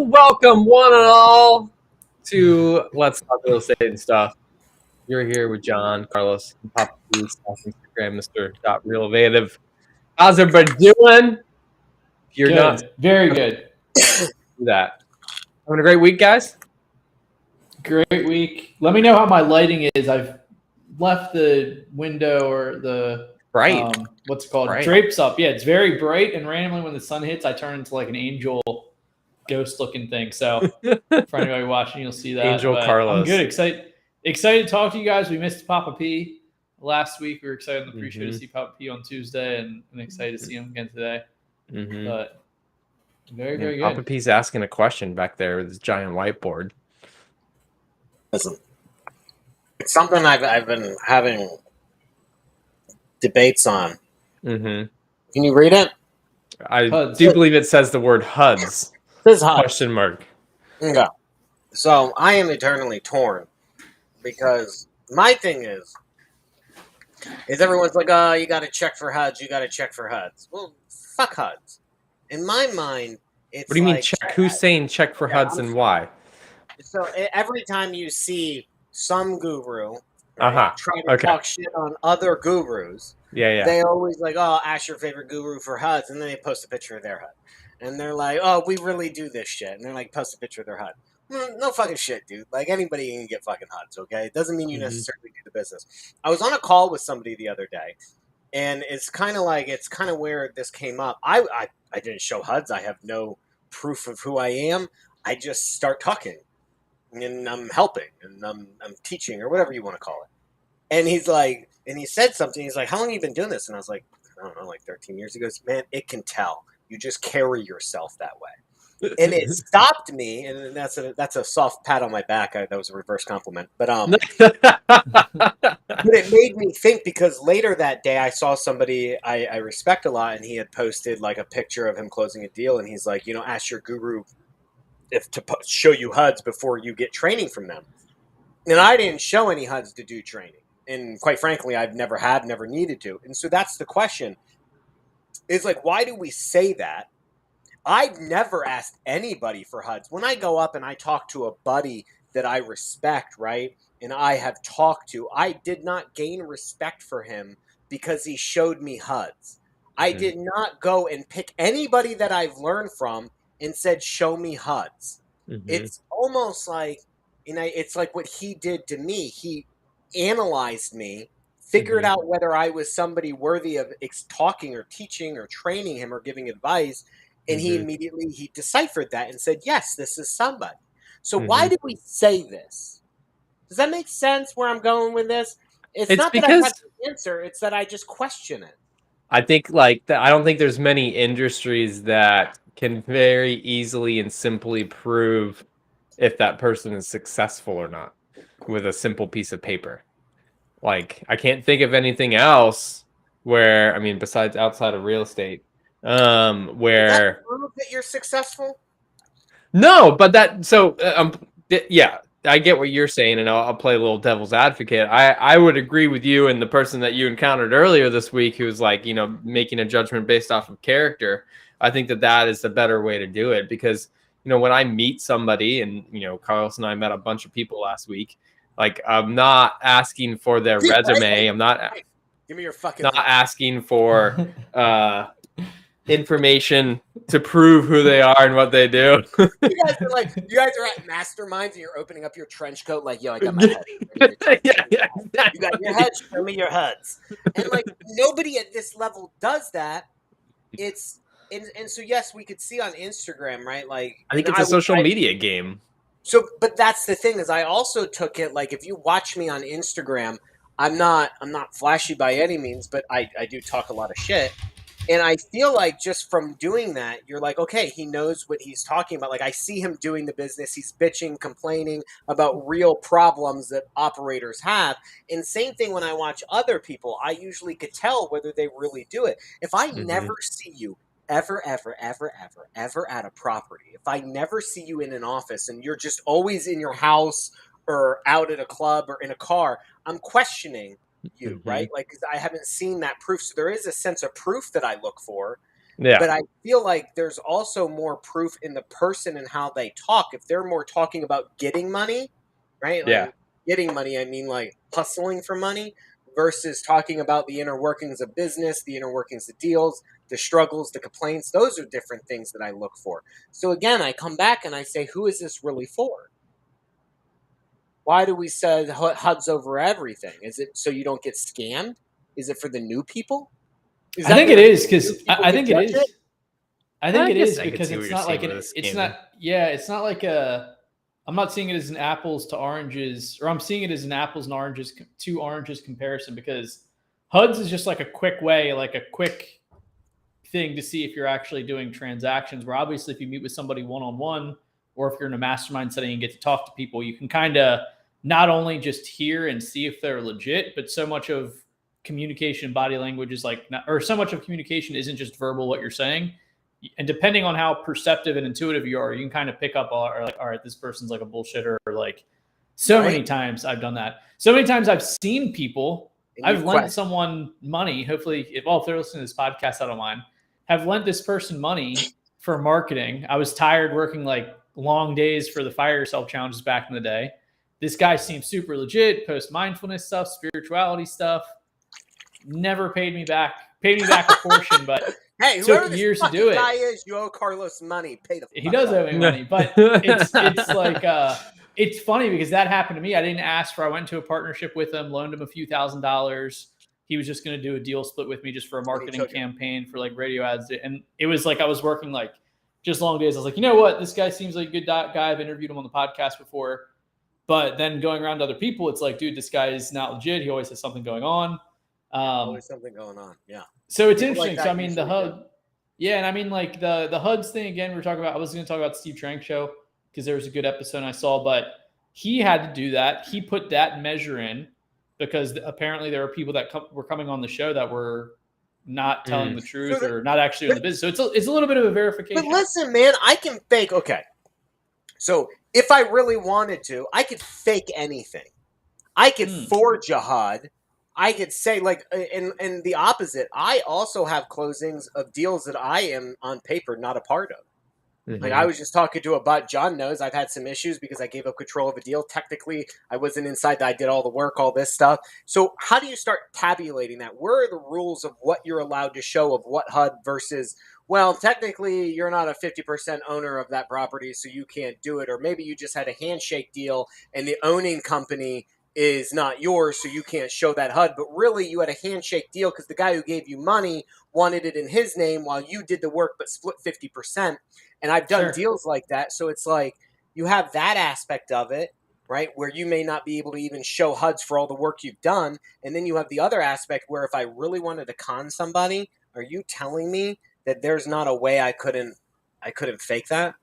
Welcome one and all to Let's Talk Real Estate and Stuff. You're here with John, Carlos, and Papa P, Instagram, Mr. Real. How's everybody doing? If you're not, Good. Very good. do that. Having a great week, guys? Great week. Let me know how my lighting is. I've left the window or the Bright. what's it called? Bright. Drapes up. Yeah, it's very bright, and randomly when the sun hits, I turn into like an angel ghost looking thing. So for anybody watching, you'll see that. Angel But Carlos. I'm good. Excited to talk to you guys. We missed Papa P last week. We were excited and appreciated to see Papa P on Tuesday, and excited to see him again today. But very good. Papa P's asking a question back there with his giant whiteboard. Listen, it's something I've been having debates on. Mm-hmm. Can you read it? I do believe it says the word HUDs. This HUD. Question mark. Okay. So I am eternally torn because my thing is everyone's like, oh, you got to check for HUDs. You got to check for HUDs. Well, fuck HUDs. In my mind, it's what do you mean like, check? Who's saying check for HUDs and why? So every time you see some guru try to talk shit on other gurus, they always like, oh, ask your favorite guru for HUDs, and then they post a picture of their HUD. And they're like, oh, we really do this shit. And they're like, post a picture of their HUD. No fucking shit, dude. Like, anybody can get fucking HUDs, okay? It doesn't mean you necessarily do the business. I was on a call with somebody the other day, and it's kind of where this came up. I didn't show HUDs. I have no proof of who I am. I just start talking. And I'm helping, and I'm teaching, or whatever you want to call it. And he's like, and he said something. He's like, how long have you been doing this? And I was like, I don't know, like 13 years. He goes, man, it can tell. You just carry yourself that way. And it stopped me, and that's a soft pat on my back. That was a reverse compliment. But but it made me think, because later that day I saw somebody I respect a lot, and he had posted like a picture of him closing a deal, and he's like, ask your guru to show you HUDs before you get training from them. And I didn't show any HUDs to do training. And quite frankly, I've never needed to. And so that's the question. Is like, why do we say that? I've never asked anybody for HUDs. When I go up and I talk to a buddy that I respect, right, and I have talked to, I did not gain respect for him because he showed me HUDs. I did not go and pick anybody that I've learned from and said, show me HUDs. It's almost like, it's like what he did to me. He analyzed me, figured out whether I was somebody worthy of talking or teaching or training him or giving advice, and he immediately deciphered that and said, yes, this is somebody. So why do we say this? Does that make sense where I'm going with this? It's not because I have the answer, it's that I just question it. I think I don't think there's many industries that can very easily and simply prove if that person is successful or not with a simple piece of paper. Like, I can't think of anything else where, I mean, besides outside of real estate, where Does that prove that you're successful? No, but yeah, I get what you're saying, and I'll play a little devil's advocate. I would agree with you and the person that you encountered earlier this week who was like, making a judgment based off of character. I think that is the better way to do it, because, when I meet somebody, and, Carlos and I met a bunch of people last week, like, I'm not asking for their resume. I'm not give me your fucking not asking for information to prove who they are and what they do. You guys are at masterminds and you're opening up your trench coat like, yo, I got my HUD. You got your HUD, show me your HUDs. And like, nobody at this level does that. And so yes, we could see on Instagram, right? Like, I think it's a social media game. So, but that's the thing, is I also took it, like, if you watch me on Instagram, I'm not flashy by any means, but I do talk a lot of shit. And I feel like just from doing that, you're like, okay, he knows what he's talking about. Like, I see him doing the business. He's bitching, complaining about real problems that operators have. And same thing when I watch other people, I usually could tell whether they really do it. If I never see you ever at a property, if I never see you in an office and you're just always in your house or out at a club or in a car, I'm questioning you, right? Like, 'cause I haven't seen that proof. So there is a sense of proof that I look for. Yeah. But I feel like there's also more proof in the person and how they talk. If they're more talking about getting money, right? Like, yeah. Getting money, I mean like hustling for money versus talking about the inner workings of business, the inner workings of deals, the struggles, the complaints. Those are different things that I look for. So again, I come back and I say, who is this really for? Why do we say HUD's over everything? Is it so you don't get scammed? Is it for the new people? I think it is because I think it is. I think it is because it's not like it's not. Yeah, it's not like a. I'm not seeing it as an apples to oranges, or I'm seeing it as an apples and oranges to oranges comparison because HUDs is just like a quick way, like a quick thing to see if you're actually doing transactions. Where obviously, if you meet with somebody one-on-one, or if you're in a mastermind setting and get to talk to people, you can kind of not only just hear and see if they're legit, but so much of communication, body language is like, or so much of communication isn't just verbal what you're saying. And depending on how perceptive and intuitive you are, you can kind of pick up or like, all right, this person's like a bullshitter, or like many times I've done that. So many times I've seen people, I've lent someone money. Hopefully if they're listening to this podcast, I don't mind, have lent this person money for marketing. I was tired working like long days for the Fire Yourself challenges back in the day. This guy seemed super legit, post mindfulness stuff, spirituality stuff. Never paid me back a portion, but hey, took years to do it. Guy is, you owe Carlos money. Pay the. He does owe me money, but it's like it's funny because that happened to me. I didn't ask for. I went into a partnership with him, loaned him a few $1,000s. He was just going to do a deal split with me just for a marketing campaign for like radio ads, and it was like I was working like just long days. I was like, you know what, this guy seems like a good guy. I've interviewed him on the podcast before, but then going around to other people, it's like, dude, this guy is not legit. He always has something going on. Always something going on. Yeah. So it's interesting. Like so I mean the HUD, yeah, and I mean like the HUDs thing again. We're talking about. I was going to talk about the Steve Trank show because there was a good episode I saw, but he had to do that. He put that measure in because apparently there are people that were coming on the show that were not telling the truth or not actually in the business. So it's a little bit of a verification. But listen, man, I can fake. Okay, so if I really wanted to, I could fake anything. I could forge a HUD. I could say like, and the opposite. I also have closings of deals that I am on paper not a part of. Mm-hmm. Like I was just talking to a bot. John knows I've had some issues because I gave up control of a deal. Technically, I wasn't inside. I did all the work, all this stuff. So how do you start tabulating that? Where are the rules of what you're allowed to show of what HUD versus, well, technically you're not a 50% owner of that property, so you can't do it. Or maybe you just had a handshake deal and the owning company is not yours, so you can't show that HUD. But really, you had a handshake deal because the guy who gave you money wanted it in his name while you did the work but split 50%. And I've done deals like that. So it's like you have that aspect of it, right, where you may not be able to even show HUDs for all the work you've done. And then you have the other aspect where if I really wanted to con somebody, are you telling me that there's not a way I couldn't fake that?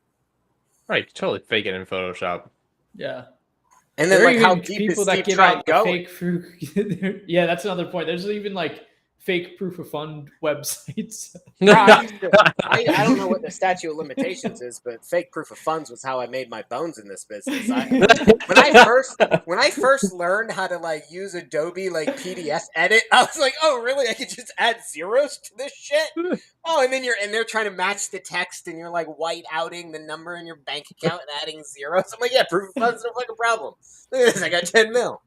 Right, totally fake it in Photoshop. Yeah. And then, like, how deep people that give out the fake proof? Yeah, that's another point. There's even like fake proof of fund websites. I don't know what the statute of limitations is, but fake proof of funds was how I made my bones in this business. When I first learned how to like use Adobe like PDF edit, I was like, oh really? I could just add zeros to this shit? Oh, and then they're trying to match the text, and you're like white outing the number in your bank account and adding zeros. I'm like, yeah, proof of funds don't like a problem. Look at this, I got 10 mil.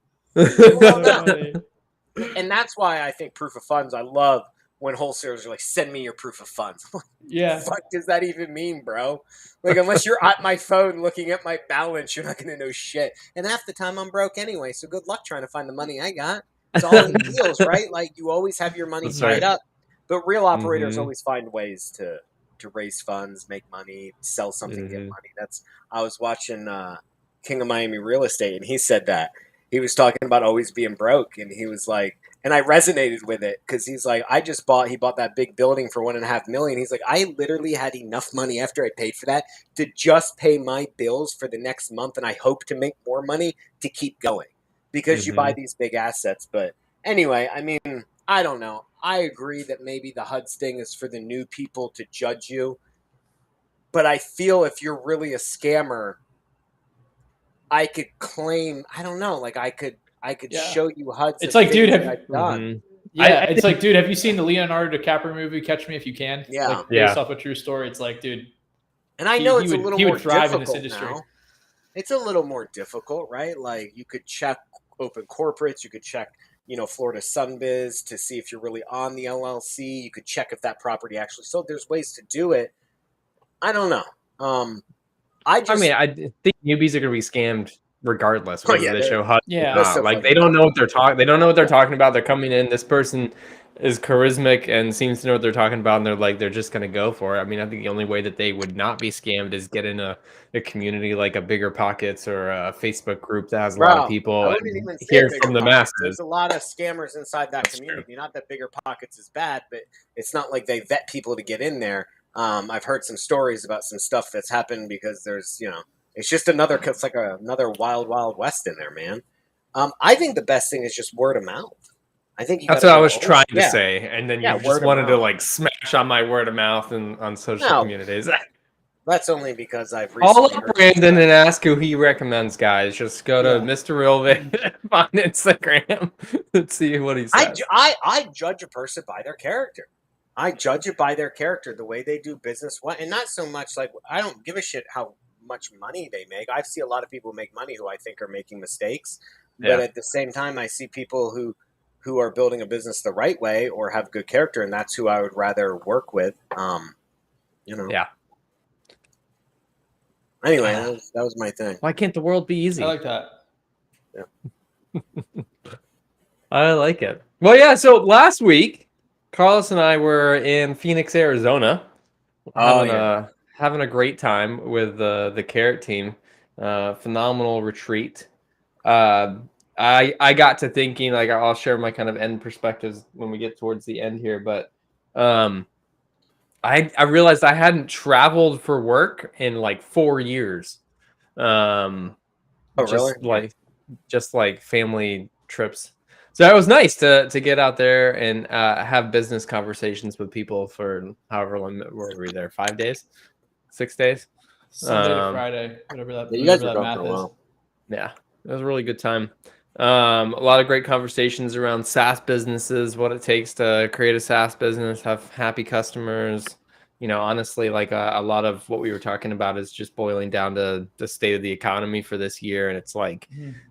And that's why I think proof of funds, I love when wholesalers are like, send me your proof of funds. Like, yeah. What the fuck does that even mean, bro? Like, unless you're at my phone looking at my balance, you're not going to know shit. And half the time I'm broke anyway, so good luck trying to find the money I got. It's all in deals, right? Like, you always have your money tied up. But real operators always find ways to raise funds, make money, sell something, get money. I was watching King of Miami Real Estate, and he said that. He was talking about always being broke, and he was like, and I resonated with it because he's like, he bought that big building for $1.5 million. He's like, I literally had enough money after I paid for that to just pay my bills for the next month, and I hope to make more money to keep going because you buy these big assets. But anyway, I mean, I don't know. I agree that maybe the HUDs thing is for the new people to judge you, but I feel if you're really a scammer, I could claim, I don't know, like I could show you HUDs. It's like, dude, have Yeah, it's like, dude, have you seen the Leonardo DiCaprio movie Catch Me If You Can? Yeah, like based off a true story. It's like, dude, and I know it's a little more thrive in this industry. Now. It's a little more difficult, right? Like you could check open corporates, you could check, Florida Sunbiz to see if you're really on the LLC. You could check if that property actually sold. There's ways to do it. I don't know. I think newbies are going to be scammed regardless whether they show HUD. Like they don't know what they're talking. They don't know what they're talking about. They're coming in. This person is charismatic and seems to know what they're talking about, and they're just going to go for it. I mean, I think the only way that they would not be scammed is get in a community like a Bigger Pockets or a Facebook group that has a lot of people and hear from the masses. There's a lot of scammers inside that community. Not that Bigger Pockets is bad, but it's not like they vet people to get in there. I've heard some stories about some stuff that's happened because there's, it's just another wild, wild west in there, man. I think the best thing is just word of mouth. I think that's what I was trying to say, and then you just wanted to smash on my word of mouth and on social communities. That's only because I've call up Brandon and ask who he recommends, guys. Just go to Mr. Realvic on Instagram and see what he says. I judge a person by their character. I judge it by their character, the way they do business, and not so much like I don't give a shit how much money they make. I see a lot of people make money who I think are making mistakes, but at the same time, I see people who are building a business the right way or have good character, and that's who I would rather work with. Yeah. Anyway, that was my thing. Why can't the world be easy? I like that. Yeah. I like it. Well, yeah. So last week, Carlos and I were in Phoenix, Arizona, having a great time with the Carrot team. Phenomenal retreat. I got to thinking, like, I'll share my kind of end perspectives when we get towards the end here, but I realized I hadn't traveled for work in like 4 years. Really? Just like family trips. So it was nice to get out there and have business conversations with people for however long were we there? 5 days, 6 days, Sunday to Friday, whatever that math is. Yeah, it was a really good time. A lot of great conversations around SaaS businesses, what it takes to create a SaaS business, have happy customers. Honestly, like a lot of what we were talking about is just boiling down to the state of the economy for this year. And it's like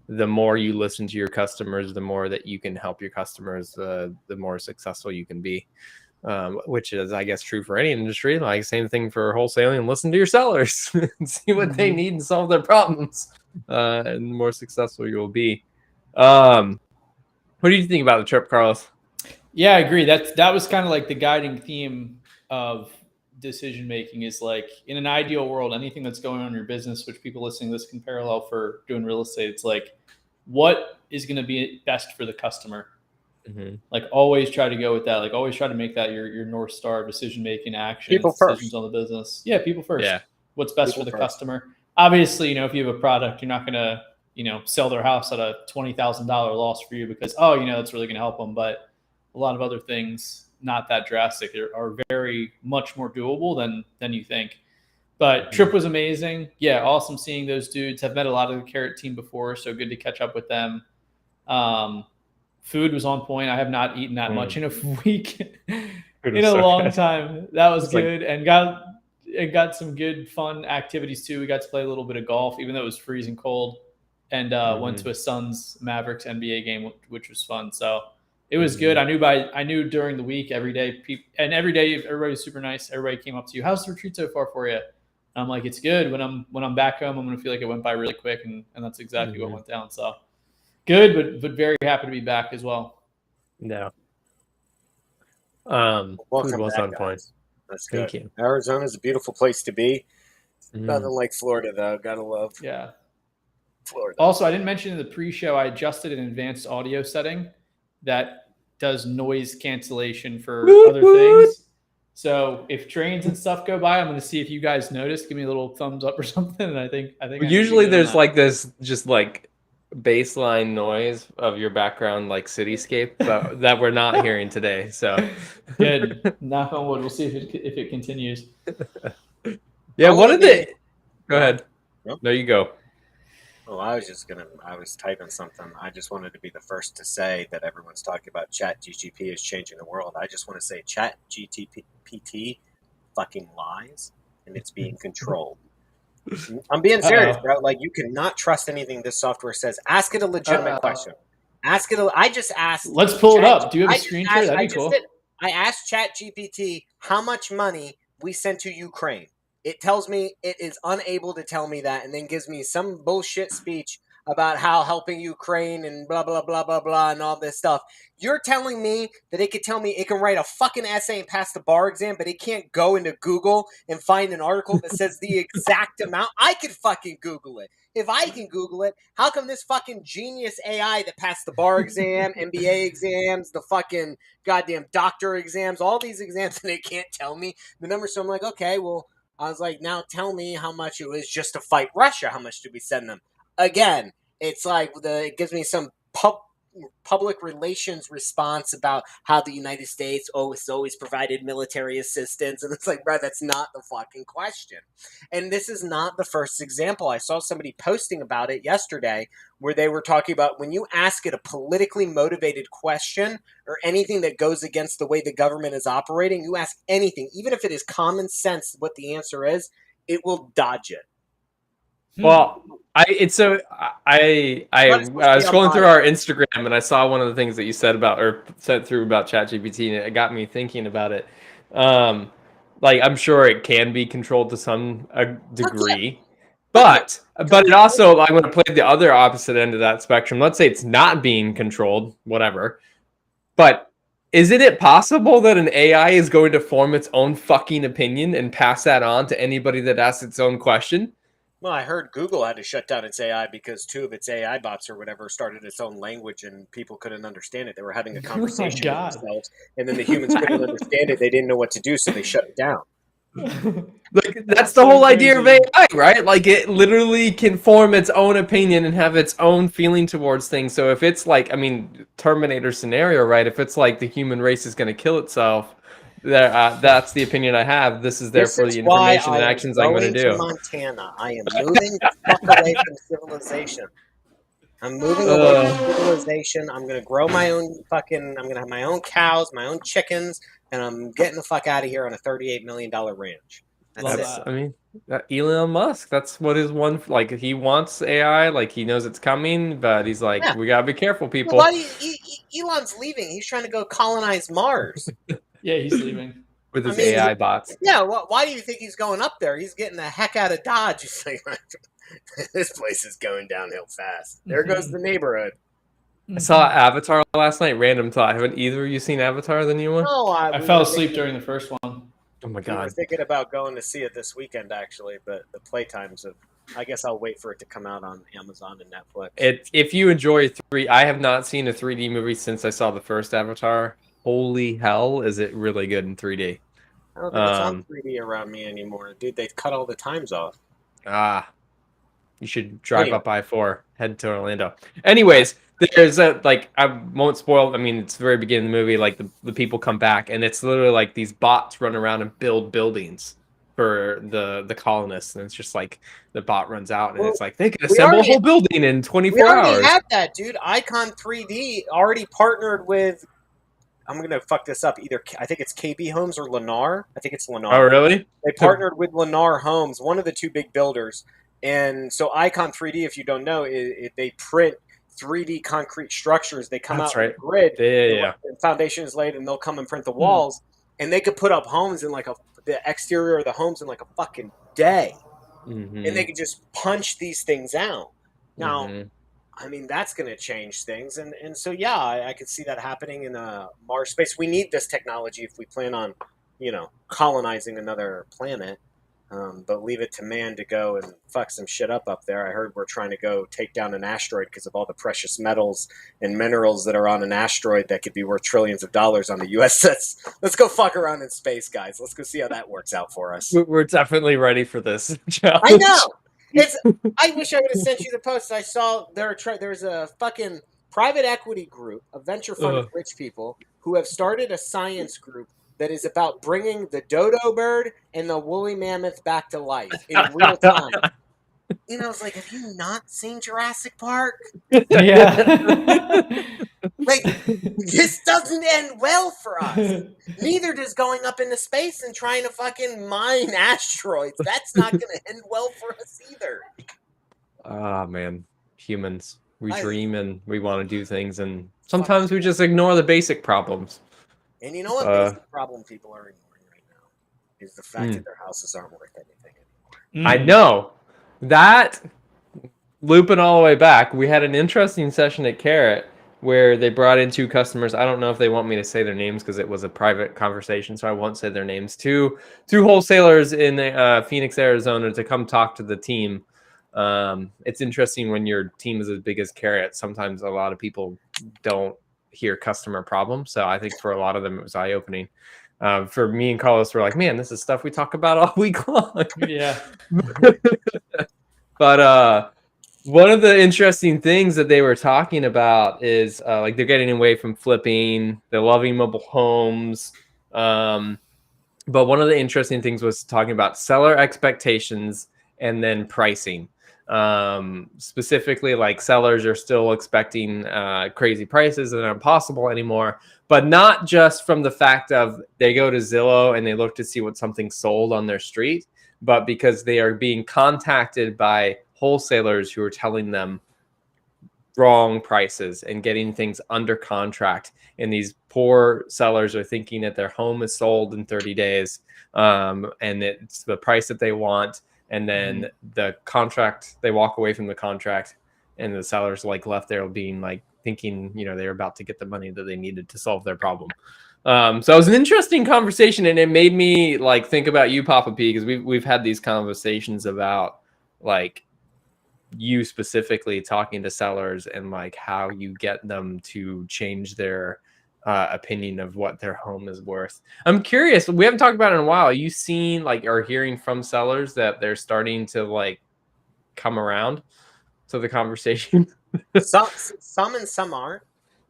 the more you listen to your customers, the more that you can help your customers, the more successful you can be, which is, I guess, true for any industry. Like same thing for wholesaling. Listen to your sellers and see what they need and solve their problems, and the more successful you will be. What do you think about the trip, Carlos? Yeah, I agree. That was kind of like the guiding theme of decision making is like in an ideal world, anything that's going on in your business, which people listening to this can parallel for doing real estate. It's like, what is going to be best for the customer? Like always try to go with that. Like always try to make that your North Star decision making actions, decisions on the business. Yeah, people first. Yeah. What's best for the customer? Obviously, if you have a product, you're not going to sell their house at a $20,000 loss for you because that's really going to help them. But a lot of other things, not that drastic, are very much more doable than you think. But trip was amazing. Yeah, awesome seeing those dudes. I've met a lot of the Carrot team before, so good to catch up with them. Food was on point. I have not eaten that much in a week in a long time. That was good, and got some good fun activities too. We got to play a little bit of golf, even though it was freezing cold, and went to a Suns Mavericks NBA game, which was fun. So it was good. I knew during the week, every day, everybody was super nice. Everybody came up to you. How's the retreat so far for you? And I'm like, it's good. When I'm back home, I'm gonna feel like it went by really quick, and that's exactly what went down. So good, but very happy to be back as well. Yeah. Welcome back, on point. That's good. Thank you. Arizona's a beautiful place to be. Nothing like Florida, though. Gotta love. Yeah. Florida. Also, I didn't mention in the pre-show, I adjusted an advanced audio setting that does noise cancellation for other things. So if trains and stuff go by, I'm going to see if you guys notice. Give me a little thumbs up or something. And I think usually there's like this just like baseline noise of your background, like cityscape that we're not hearing today. So good. Knock on wood. We'll see if it continues. Yeah. Go ahead. Yep. There you go. Oh, I was typing something. I just wanted to be the first to say that everyone's talking about ChatGPT is changing the world. I just want to say ChatGPT fucking lies and it's being controlled. I'm being serious, bro. Like, you cannot trust anything this software says. Ask it a legitimate question. Ask it. I just asked. Let's pull it up. Do you have a screen share? That'd be cool. I asked ChatGPT how much money we sent to Ukraine. It tells me it is unable to tell me that, and then gives me some bullshit speech about how helping Ukraine and blah, blah, blah, blah, blah, and all this stuff. You're telling me that it could tell me it can write a fucking essay and pass the bar exam, but it can't go into Google and find an article that says the exact amount? I could fucking Google it. If I can Google it, how come this fucking genius AI that passed the bar exam, MBA exams, the fucking goddamn doctor exams, all these exams, and it can't tell me the numbers? So I'm like, okay, well, I was like, now tell me how much it was just to fight Russia. How much did we send them? Again, it's like it gives me some public relations response about how the United States has always provided military assistance. And it's like, bro, that's not the fucking question. And this is not the first example. I saw somebody posting about it yesterday where they were talking about when you ask it a politically motivated question or anything that goes against the way the government is operating, you ask anything, even if it is common sense what the answer is, it will dodge it. Well, I was scrolling through our Instagram and I saw one of the things that you said about ChatGPT, and it got me thinking about it. Like, I'm sure it can be controlled to some degree, but it also, I'm going to play the other opposite end of that spectrum. Let's say it's not being controlled, whatever. But isn't it possible that an AI is going to form its own fucking opinion and pass that on to anybody that asks its own question? Well, I heard Google had to shut down its AI because 2 of its AI bots or whatever started its own language and people couldn't understand it. They were having a conversation with themselves, and then the humans couldn't understand it. They didn't know what to do, so they shut it down. Like, that's the whole idea of AI, right? Like, it literally can form its own opinion and have its own feeling towards things. So if it's like, I mean, Terminator scenario, right? If it's like the human race is going to kill itself, that's the opinion I have. This is therefore the information and actions I'm going to do. Montana. I am moving the fuck away from civilization. I'm moving away from civilization. I'm going to grow my own I'm going to have my own cows, my own chickens, and I'm getting the fuck out of here on a $38 million ranch. That's it. I mean, Elon Musk, that's what his one, like, he wants AI, like, he knows it's coming, but he's like, we got to be careful, people. Well, Elon's leaving. He's trying to go colonize Mars. Yeah, he's leaving. With his AI bots. Yeah, why do you think he's going up there? He's getting the heck out of Dodge. He's like, this place is going downhill fast. There goes the neighborhood. I saw Avatar last night. Random thought. Haven't either of you seen Avatar, the new one? No, I fell asleep during the first one. Oh my god! I was thinking about going to see it this weekend, actually, but the playtimes of. I guess I'll wait for it to come out on Amazon and Netflix. If you enjoy I have not seen a 3D movie since I saw the first Avatar. Holy hell, is it really good in 3D? I don't think it's on 3D around me anymore, dude. They've cut all the times off. You should drive up I-4, head to Orlando. Anyways, there's I won't spoil. I mean, it's the very beginning of the movie. Like the people come back, and it's literally like these bots run around and build buildings for the colonists, and it's just like the bot runs out, and it's like they can assemble a whole building in 24 hours. We already had that, dude. Icon 3D already partnered with. I'm going to fuck this up. Either I think it's KB Homes or Lennar. I think it's Lennar. Oh, really? They partnered with Lennar Homes, one of the 2 big builders. And so Icon 3D, if you don't know, they print 3D concrete structures. They come out with a grid. Yeah. The foundation is laid, and they'll come and print the walls. And they could put up homes in the exterior of the homes in like a fucking day. Mm-hmm. And they could just punch these things out. Now, I mean, that's going to change things. And so, yeah, I could see that happening in Mars space. We need this technology if we plan on, colonizing another planet. But leave it to man to go and fuck some shit up there. I heard we're trying to go take down an asteroid because of all the precious metals and minerals that are on an asteroid that could be worth trillions of dollars on the U.S. Let's go fuck around in space, guys. Let's go see how that works out for us. We're definitely ready for this challenge. I know. I wish I would have sent you the post. I saw there's a fucking private equity group, a venture fund of rich people who have started a science group that is about bringing the dodo bird and the woolly mammoth back to life in real time. I was like, have you not seen Jurassic Park? Yeah. Like, this doesn't end well for us. Neither does going up into space and trying to fucking mine asteroids. That's not going to end well for us either. Ah, man. Humans. We dream and we want to do things, and sometimes we just ignore the basic problems. And you know what basic problem people are ignoring right now? Is the fact that their houses aren't worth anything anymore. I know. That, looping all the way back, we had an interesting session at Carrot where they brought in 2 customers. I don't know if they want me to say their names because it was a private conversation, so I won't say their names. Two wholesalers in Phoenix, Arizona, to come talk to the team. It's interesting when your team is as big as Carrot. Sometimes a lot of people don't hear customer problems. So I think for a lot of them, it was eye-opening. For me and Carlos, we're like, man, this is stuff we talk about all week long. Yeah. But one of the interesting things that they were talking about is like they're getting away from flipping, they're loving mobile homes. But one of the interesting things was talking about seller expectations and then pricing. Specifically, like sellers are still expecting crazy prices that aren't possible anymore, but not just from the fact of they go to Zillow and they look to see what something sold on their street, but because they are being contacted by wholesalers who are telling them wrong prices and getting things under contract. And these poor sellers are thinking that their home is sold in 30 days and it's the price that they want. And then the contract, they walk away from the contract and the sellers like left there being like thinking, they're about to get the money that they needed to solve their problem. So it was an interesting conversation, and it made me like think about you, Papa P, because we've had these conversations about like you specifically talking to sellers and like how you get them to change their opinion of what their home is worth. I'm curious, we haven't talked about it in a while. Are you seeing like or hearing from sellers that they're starting to like come around to the conversation? Some and some aren't.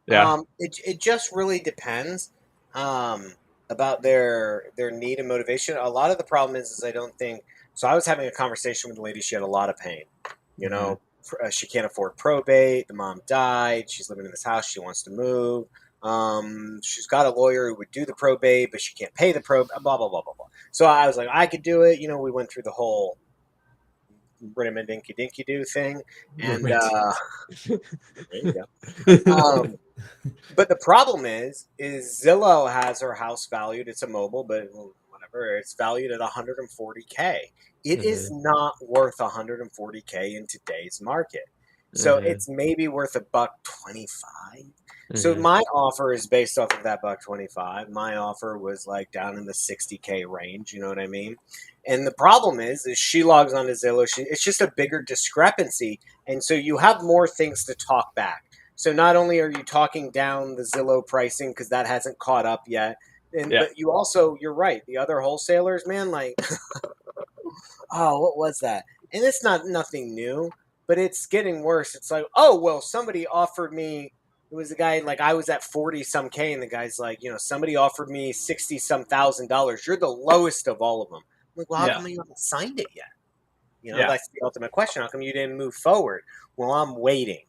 Yeah. It just really depends about their need and motivation. A lot of the problem is I don't think so. I was having a conversation with a lady. She had a lot of pain. She can't afford probate. The mom died. She's living in this house. She wants to move. She's got a lawyer who would do the probate, but she can't pay the probate. Blah blah blah blah blah. So I was like, I could do it. We went through the whole dinky dinky do thing, and there you go. But the problem is Zillow has her house valued. It's a mobile, but whatever. It's valued at $140K. It is not worth $140K in today's market. So it's maybe worth $125. So my offer is based off of that $125. My offer was like down in the $60K range. You know what I mean? And the problem is she logs on to Zillow. It's just a bigger discrepancy. And so you have more things to talk back. So not only are you talking down the Zillow pricing because that hasn't caught up yet, but you also, you're right. The other wholesalers, man, like, oh, what was that? And it's nothing new, but it's getting worse. It's like, oh, well, somebody offered me, it was a guy, like I was at 40 some K and the guy's like, somebody offered me 60 some $1,000. You're the lowest of all of them. I'm like, well, how come you haven't signed it yet? That's the ultimate question. How come you didn't move forward? Well, I'm waiting.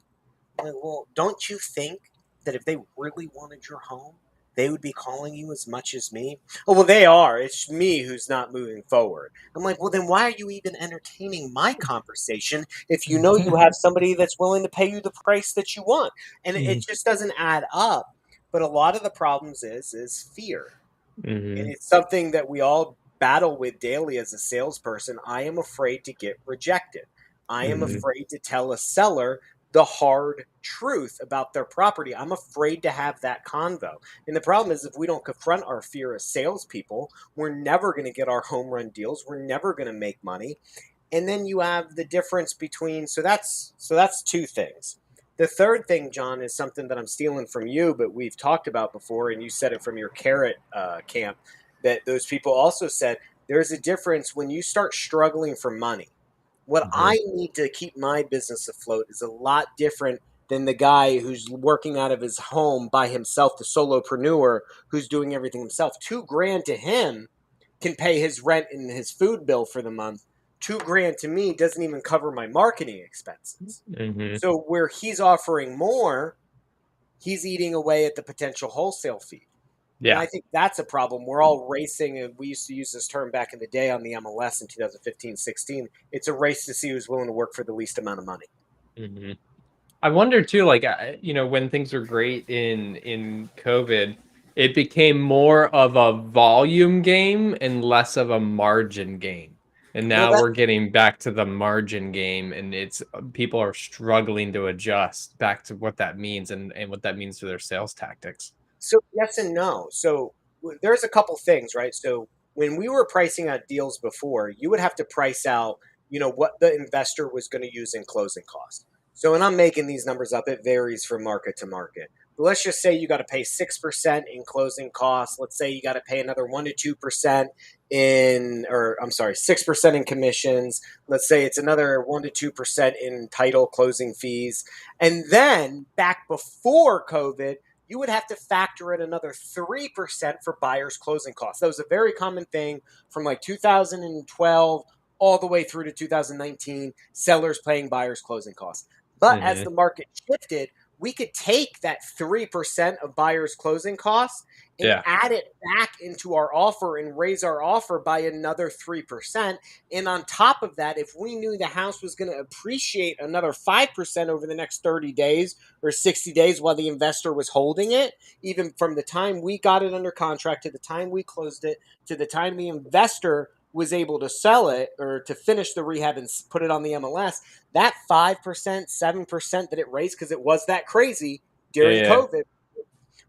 I'm like, well, don't you think that if they really wanted your home, they would be calling you as much as me? Oh, well, they are. It's me who's not moving forward. I'm like, well, then why are you even entertaining my conversation if you know you have somebody that's willing to pay you the price that you want? And it just doesn't add up. But a lot of the problems is fear. And it's something that we all battle with daily as a salesperson. I am afraid to get rejected. I am afraid to tell a seller the hard truth about their property. I'm afraid to have that convo. And the problem is if we don't confront our fear as salespeople, we're never going to get our home run deals. We're never going to make money. And then you have the difference between, so that's 2 things. The third thing, John, is something that I'm stealing from you, but we've talked about before, and you said it from your Carrot camp, that those people also said there's a difference when you start struggling for money. What I need to keep my business afloat is a lot different than the guy who's working out of his home by himself, the solopreneur who's doing everything himself. $2,000 to him can pay his rent and his food bill for the month. $2,000 to me doesn't even cover my marketing expenses. Mm-hmm. So where he's offering more, he's eating away at the potential wholesale fee. Yeah. And I think that's a problem. We're all racing, and we used to use this term back in the day on the MLS in 2015-16. It's a race to see who's willing to work for the least amount of money. Mm-hmm. I wonder too, like, when things were great in COVID, it became more of a volume game and less of a margin game. And now we're getting back to the margin game, and people are struggling to adjust back to what that means and what that means to their sales tactics. So yes and no. So there's a couple things, right? So when we were pricing out deals before, you would have to price out, what the investor was going to use in closing costs. So when I'm making these numbers up, it varies from market to market. But let's just say you got to pay 6% in closing costs. Let's say you got to pay another 1 to 2% 6% in commissions. Let's say it's another 1 to 2% in title closing fees. And then back before COVID, you would have to factor in another 3% for buyers' closing costs. That was a very common thing from like 2012 all the way through to 2019, sellers paying buyers' closing costs. But as the market shifted, we could take that 3% of buyers' closing costs and add it back into our offer and raise our offer by another 3%. And on top of that, if we knew the house was going to appreciate another 5% over the next 30 days or 60 days while the investor was holding it, even from the time we got it under contract to the time we closed it to the time the investor was able to sell it or to finish the rehab and put it on the MLS, that 5%, 7% that it raised, because it was that crazy during COVID,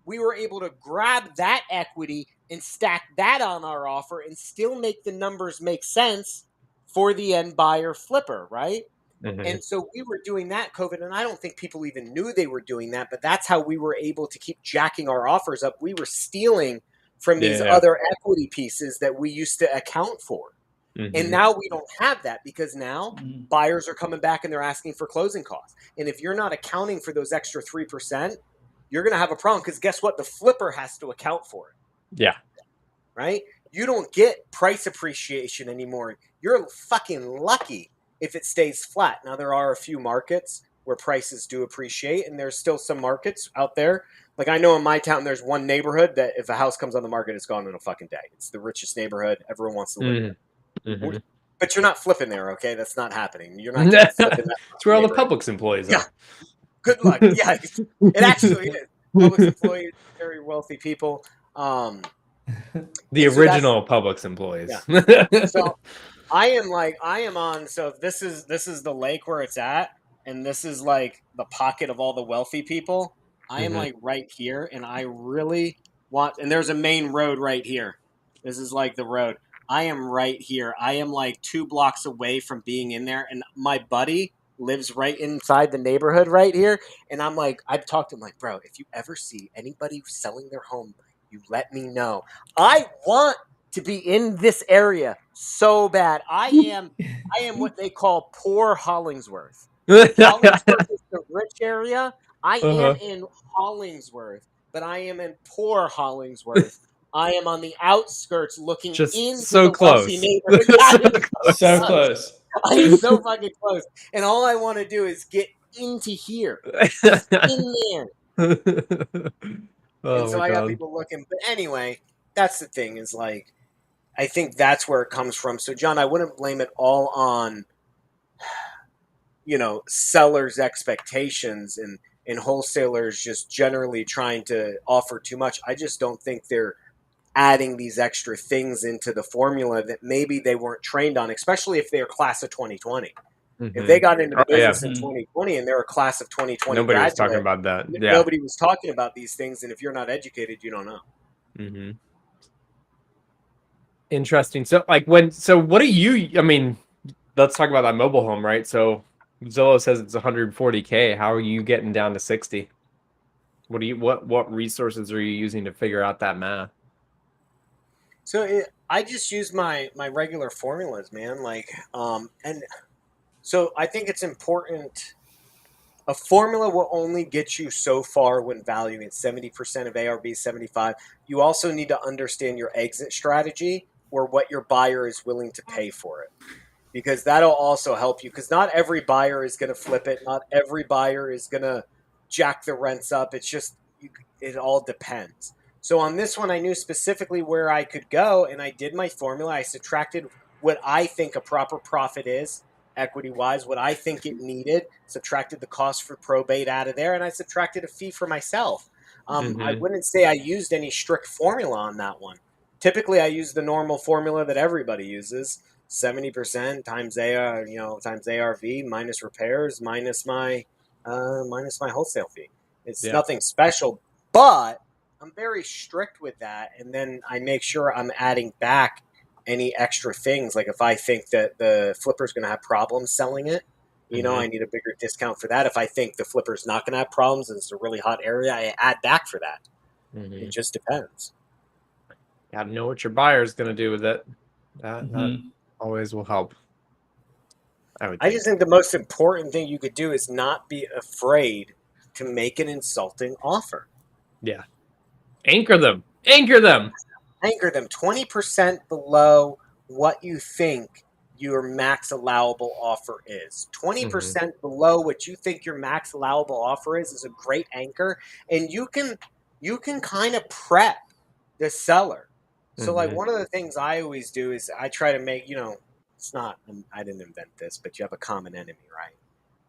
we were able to grab that equity and stack that on our offer and still make the numbers make sense for the end buyer flipper, right? Mm-hmm. And so we were doing that COVID, and I don't think people even knew they were doing that, but that's how we were able to keep jacking our offers up. We were stealing from these other equity pieces that we used to account for. Mm-hmm. And now we don't have that because now buyers are coming back and they're asking for closing costs. And if you're not accounting for those extra 3%, you're going to have a problem because guess what? The flipper has to account for it. Yeah. Right? You don't get price appreciation anymore. You're fucking lucky if it stays flat. Now, there are a few markets where prices do appreciate, and there's still some markets out there. Like I know in my town, there's one neighborhood that if a house comes on the market, it's gone in a fucking day. It's the richest neighborhood. Everyone wants to live there. Mm-hmm. But you're not flipping there, okay? That's not happening. You're not flipping that. It's where all the Publix employees are. Good luck. Yeah, it actually is. Publix employees, very wealthy people. The original Publix employees. Yeah. So I am on. So this is the lake where it's at, and this is like the pocket of all the wealthy people. I am like right here, and I really want. And there's a main road right here. This is like the road. I am right here. I am like 2 blocks away from being in there, and my buddy lives right inside the neighborhood right here. And I'm like, I've talked to him like, bro, if you ever see anybody selling their home, you let me know. I want to be in this area so bad. I am what they call poor Hollingsworth. Hollingsworth is the rich area. I am in Hollingsworth, but I am in poor Hollingsworth. I am on the outskirts looking just into so the close. neighborhood. So close. I am so fucking close. And all I want to do is get into here. In there. And so I got people looking. But anyway, that's the thing is like, I think that's where it comes from. So, John, I wouldn't blame it all on, sellers' expectations and wholesalers just generally trying to offer too much. I just don't think they're adding these extra things into the formula that maybe they weren't trained on, especially if they're class of 2020. Mm-hmm. If they got into the business in 2020 and they're a class of 2020, nobody was talking about that. Yeah. Nobody was talking about these things, and if you're not educated, you don't know. Mm-hmm. Interesting. So, what do you? I mean, let's talk about that mobile home, right? So, Zillow says it's 140K. How are you getting down to 60? What resources are you using to figure out that math? So I just use my regular formulas, man. And so I think it's important. A formula will only get you so far when valuing 70% of ARV, 75. You also need to understand your exit strategy or what your buyer is willing to pay for it. because that'll also help you. Because not every buyer is going to flip it. Not every buyer is going to jack the rents up. It's just, it all depends. So on this one, I knew specifically where I could go, and I did my formula. I subtracted what I think a proper profit is, equity-wise, what I think it needed, subtracted the cost for probate out of there, and I subtracted a fee for myself. I wouldn't say I used any strict formula on that one. Typically, I use the normal formula that everybody uses: 70% times times ARV minus repairs minus my wholesale fee. It's nothing special, but I'm very strict with that. And then I make sure I'm adding back any extra things. Like if I think that the flipper's going to have problems selling it, I need a bigger discount for that. If I think the flipper's not going to have problems and it's a really hot area, I add back for that. It just depends. You got to know what your buyer is going to do with it. That always will help. I just think the most important thing you could do is not be afraid to make an insulting offer. Yeah. Anchor them. Anchor them. Anchor them 20% below what you think your max allowable offer is. 20% below what you think your max allowable offer is a great anchor. And you can kind of prep the seller. So like one of the things I always do is I try to make, it's not, I didn't invent this, but you have a common enemy, right?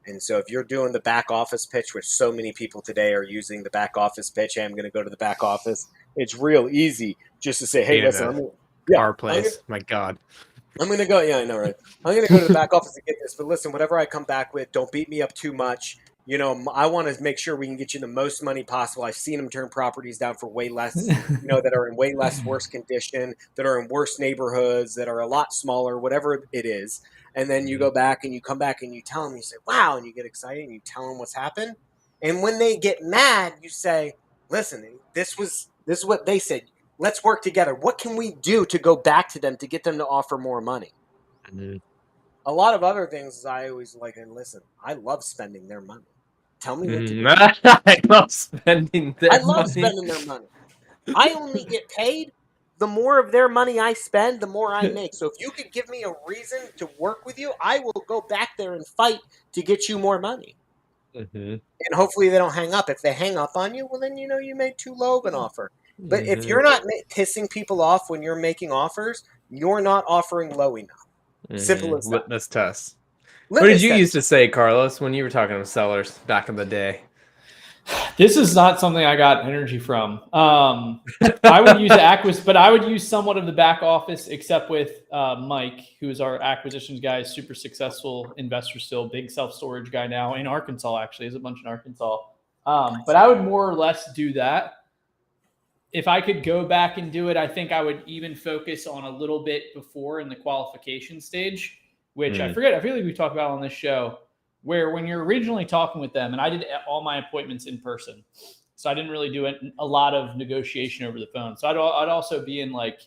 And so if you're doing the back office pitch, which so many people today are using the back office pitch, hey, I'm going to go to the back office. It's real easy just to say, hey, listen, our place. My God. I'm going to go. Yeah, I know, right? I'm going to go to the back office to get this. But listen, whatever I come back with, don't beat me up too much. I want to make sure we can get you the most money possible. I've seen them turn properties down for way less, that are in way less worse condition, that are in worse neighborhoods, that are a lot smaller, whatever it is. And then you go back and you come back and you tell them, you say, wow, and you get excited and you tell them what's happened. And when they get mad, you say, listen, this is what they said. Let's work together. What can we do to go back to them to get them to offer more money? A lot of other things I always like, and listen, I love spending their money. Tell me what to do. I love spending their money. I only get paid. The more of their money I spend, the more I make. So if you could give me a reason to work with you, I will go back there and fight to get you more money. And hopefully they don't hang up. If they hang up on you, well, then you made too low of an offer. But if you're not pissing people off when you're making offers, you're not offering low enough. Simple as that. Litmus test. What did you used to say, Carlos, when you were talking to sellers back in the day? This is not something I got energy from. I would use but I would use somewhat of the back office, except with Mike, who is our acquisitions guy, super successful investor still, big self-storage guy now in Arkansas, actually. There's a bunch in Arkansas. But I would more or less do that. If I could go back and do it, I think I would even focus on a little bit before in the qualification stage, which I feel like we talked about on this show, where when you're originally talking with them, and I did all my appointments in person, so I didn't really do a lot of negotiation over the phone. So I'd also be in like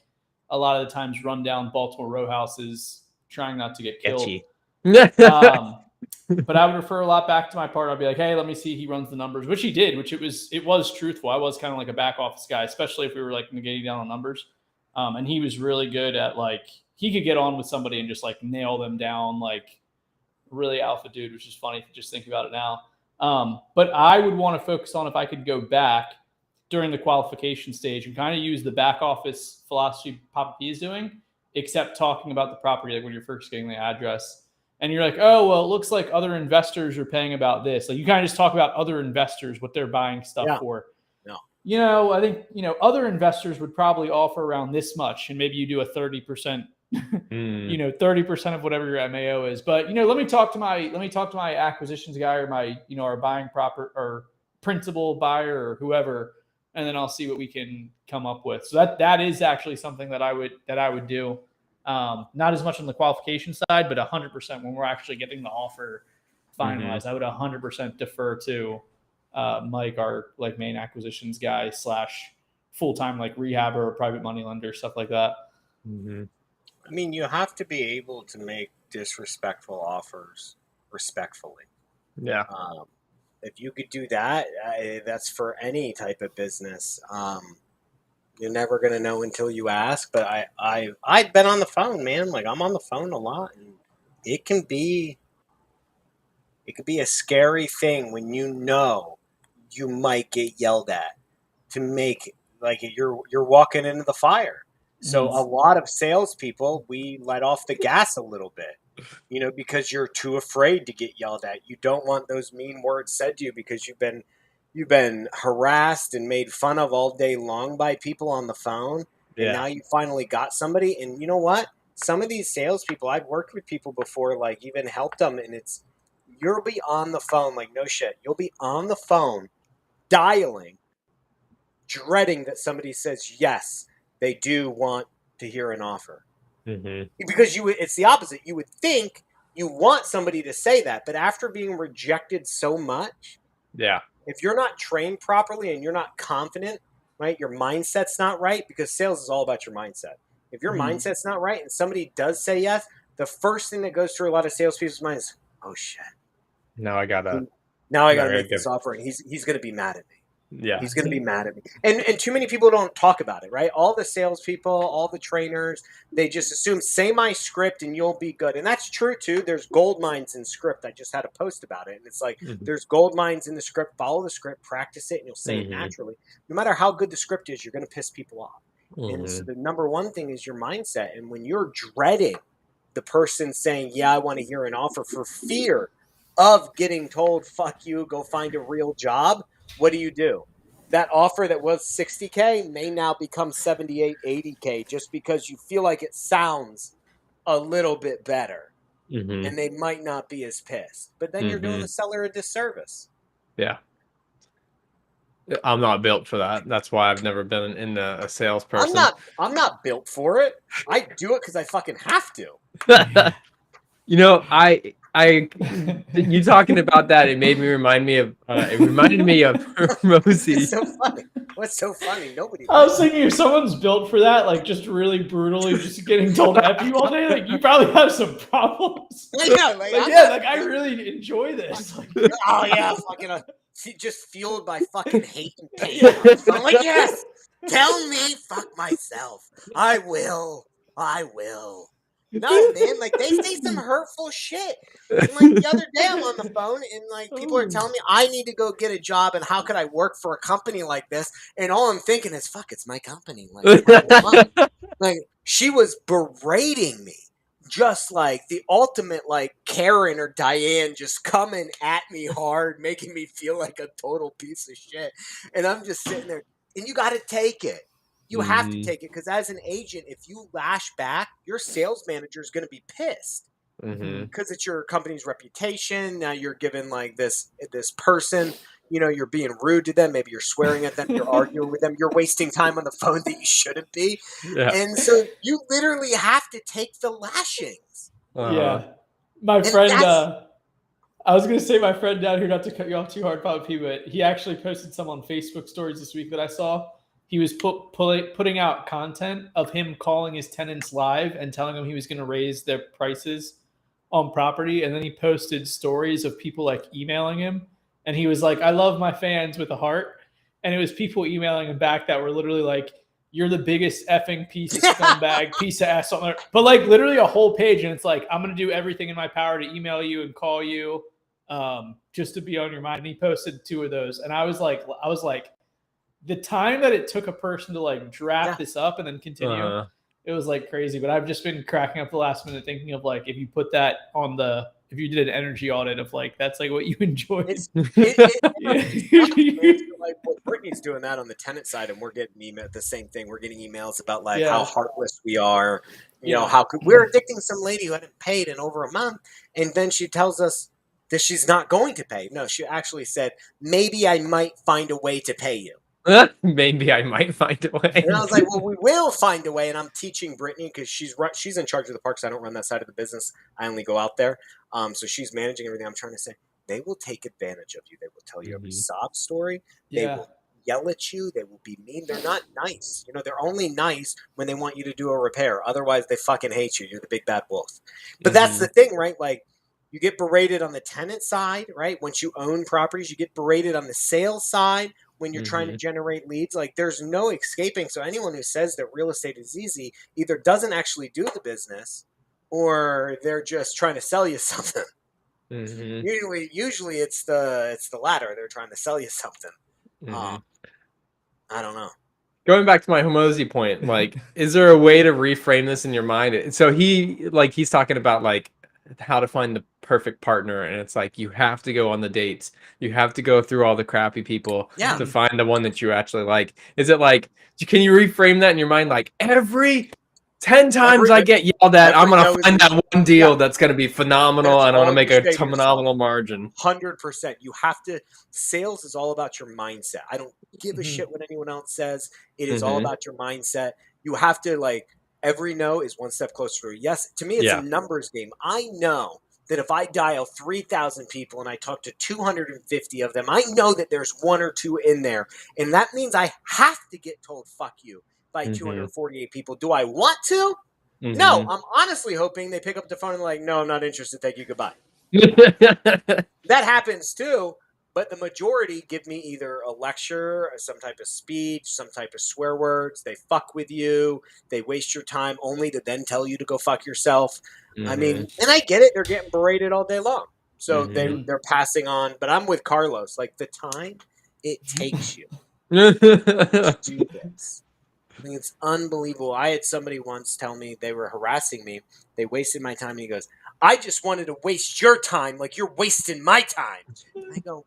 a lot of the times run down Baltimore row houses, trying not to get killed. But I would refer a lot back to my partner. I'd be like, hey, let me see. He runs the numbers, which he did, which it was truthful. I was kind of like a back office guy, especially if we were like negating down on numbers. And he was really good at he could get on with somebody and just like nail them down, like really alpha dude, which is funny to just think about it now. But I would want to focus on if I could go back during the qualification stage and kind of use the back office philosophy Papa P is doing, except talking about the property, like when you're first getting the address. And you're like, oh, well, it looks like other investors are paying about this. Like you kind of just talk about other investors, what they're buying stuff for. Yeah. I think, other investors would probably offer around this much. And maybe you do a 30%, 30% of whatever your MAO is. But, let me talk to my acquisitions guy or my, our buying or principal buyer or whoever. And then I'll see what we can come up with. So that is actually something that I would do. Not as much on the qualification side, but 100% when we're actually getting the offer finalized, I would 100% defer to Mike, our main acquisitions guy / full-time rehabber or private money lender, stuff like that. I mean, you have to be able to make disrespectful offers respectfully. Yeah. If you could do that, that's for any type of business. You're never going to know until you ask, but I've been on the phone, man. I'm on the phone a lot, and it can be a scary thing when you know you might get yelled at to make like you're walking into the fire. So a lot of salespeople, we let off the gas a little bit, because you're too afraid to get yelled at. You don't want those mean words said to you because you've been harassed and made fun of all day long by people on the phone. And now you finally got somebody. And you know what? Some of these salespeople, I've worked with people before, like even helped them. And you'll be on the phone, like no shit. You'll be on the phone dialing, dreading that somebody says, yes, they do want to hear an offer. Because it's the opposite. You would think you want somebody to say that, but after being rejected so much, if you're not trained properly and you're not confident, right, your mindset's not right, because sales is all about your mindset. If your mindset's not right and somebody does say yes, the first thing that goes through a lot of salespeople's mind is, oh shit. Now I gotta make this offer, and he's gonna be mad at me. Yeah, he's going to be mad at me. And too many people don't talk about it, right? All the salespeople, all the trainers, they just assume, say my script and you'll be good. And that's true, too. There's gold mines in script. I just had a post about it. And it's like, there's gold mines in the script. Follow the script, practice it, and you'll say it naturally. No matter how good the script is, you're going to piss people off. And so the number one thing is your mindset. And when you're dreading the person saying, yeah, I want to hear an offer, for fear of getting told, fuck you, go find a real job, what do? That offer that was $60K may now become $78, $80K just because you feel like it sounds a little bit better. And they might not be as pissed. But then you're doing the seller a disservice. Yeah. I'm not built for that. That's why I've never been in a salesperson. I'm not built for it. I do it because I fucking have to. You talking about that, it reminded me of Rosie. It's so funny. What's so funny? Nobody. I was thinking if someone's built for that, like just really brutally, just getting told F you all day, like you probably have some problems. I really enjoy this. Oh yeah, fucking just fueled by fucking hate and pain. I'm like, yes, tell me, fuck myself. I will. No, man, like they say some hurtful shit. And like the other day I'm on the phone and like people are telling me I need to go get a job and how could I work for a company like this? And all I'm thinking is, fuck, it's my company. Like she was berating me. Just like the ultimate like Karen or Diane just coming at me hard, making me feel like a total piece of shit. And I'm just sitting there, and you gotta take it. You have to take it because as an agent, if you lash back, your sales manager is going to be pissed because it's your company's reputation. Now you're given like this person, you're being rude to them. Maybe you're swearing at them. You're arguing with them. You're wasting time on the phone that you shouldn't be. Yeah. And so you literally have to take the lashings. Yeah. My friend, I was going to say my friend down here, not to cut you off too hard, Papa, but he actually posted some on Facebook stories this week that I saw. He was putting out content of him calling his tenants live and telling them he was going to raise their prices on property. And then he posted stories of people like emailing him. And he was like, I love my fans with a heart. And it was people emailing him back that were literally like, you're the biggest effing piece of scumbag, piece of ass. But like literally a whole page. And it's like, I'm going to do everything in my power to email you and call you just to be on your mind. And he posted 2 of those. And I was like, the time that it took a person to like draft this up and then continue, it was like crazy. But I've just been cracking up the last minute thinking of like, if you put that on if you did an energy audit of like, that's like what you enjoyed. Like what Brittany's doing that on the tenant side, and we're getting the same thing. We're getting emails about like how heartless we are. How we're addicting some lady who hadn't paid in over a month. And then she tells us that she's not going to pay. No, she actually said, maybe I might find a way to pay you. Maybe I might find a way. And I was like, well, we will find a way. And I'm teaching Brittany because she's in charge of the parks. I don't run that side of the business. I only go out there. So she's managing everything. I'm trying to say, they will take advantage of you. They will tell you every sob story. They will yell at you. They will be mean. They're not nice. They're only nice when they want you to do a repair. Otherwise, they fucking hate you. You're the big bad wolf. But that's the thing, right? Like, you get berated on the tenant side, right? Once you own properties, you get berated on the sales side. When you're trying to generate leads, like there's no escaping. So anyone who says that real estate is easy either doesn't actually do the business or they're just trying to sell you something. Mm-hmm. Usually it's the latter. They're trying to sell you something. Mm-hmm. I don't know. Going back to my Hormozi point, like, is there a way to reframe this in your mind? So he's talking about like how to find the perfect partner, and it's like you have to go on the dates, you have to go through all the crappy people to find the one that you actually like. Is it like, can you reframe that in your mind? Like every 10 times I get yelled at, I'm gonna find that one deal that's gonna be phenomenal, and I'm gonna make a phenomenal margin. 100%. You have to. Sales is all about your mindset. I don't give a shit what anyone else says. It is all about your mindset. You have to, like, every no is one step closer to a yes. To me, it's a numbers game. I know that if I dial 3,000 people and I talk to 250 of them, I know that there's one or two in there, and that means I have to get told "fuck you" by 248 people. Do I want to? No, I'm honestly hoping they pick up the phone and like, no, I'm not interested. Thank you. Goodbye. That happens too, but the majority give me either a lecture, some type of speech, some type of swear words. They fuck with you. They waste your time only to then tell you to go fuck yourself. I mean, and I get it. They're getting berated all day long. So they're passing on. But I'm with Carlos. Like, the time it takes you to do this. I think it's unbelievable. I had somebody once tell me they were harassing me. They wasted my time. And he goes, I just wanted to waste your time like you're wasting my time. And I go,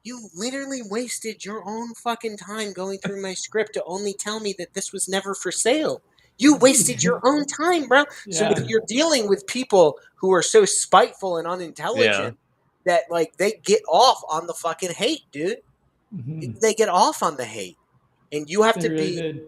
you literally wasted your own fucking time going through my script to only tell me that this was never for sale. You wasted your own time, bro. Yeah. So you're dealing with people who are so spiteful and unintelligent that, like, they get off on the fucking hate, dude. They get off on the hate. And you have to be,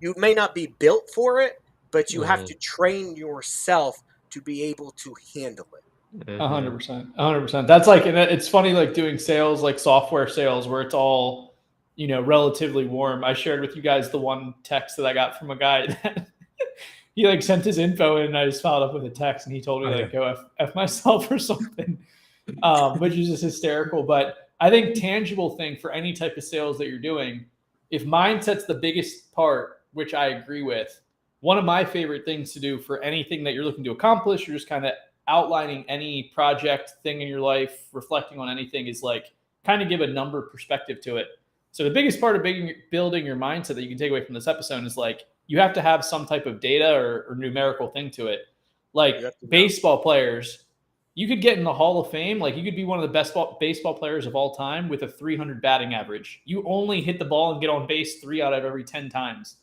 you may not be built for it, but you have to train yourself to be able to handle it. 100%. 100%. That's like, and it's funny, like doing sales, like software sales, where it's all, you know, relatively warm. I shared with you guys the one text that I got from a guy that he like sent his info in, and I just followed up with a text, and he told me like, go F myself or something, which is just hysterical. But I think tangible thing for any type of sales that you're doing, if mindset's the biggest part, which I agree with, one of my favorite things to do for anything that you're looking to accomplish, or just kind of outlining any project thing in your life, reflecting on anything, is like kind of give a number perspective to it. So the biggest part of building your mindset that you can take away from this episode is like, you have to have some type of data or numerical thing to it. Like baseball players, you could get in the Hall of Fame. Like, you could be one of the best baseball players of all time with a 300 batting average. You only hit the ball and get on base 3 out of every 10 times.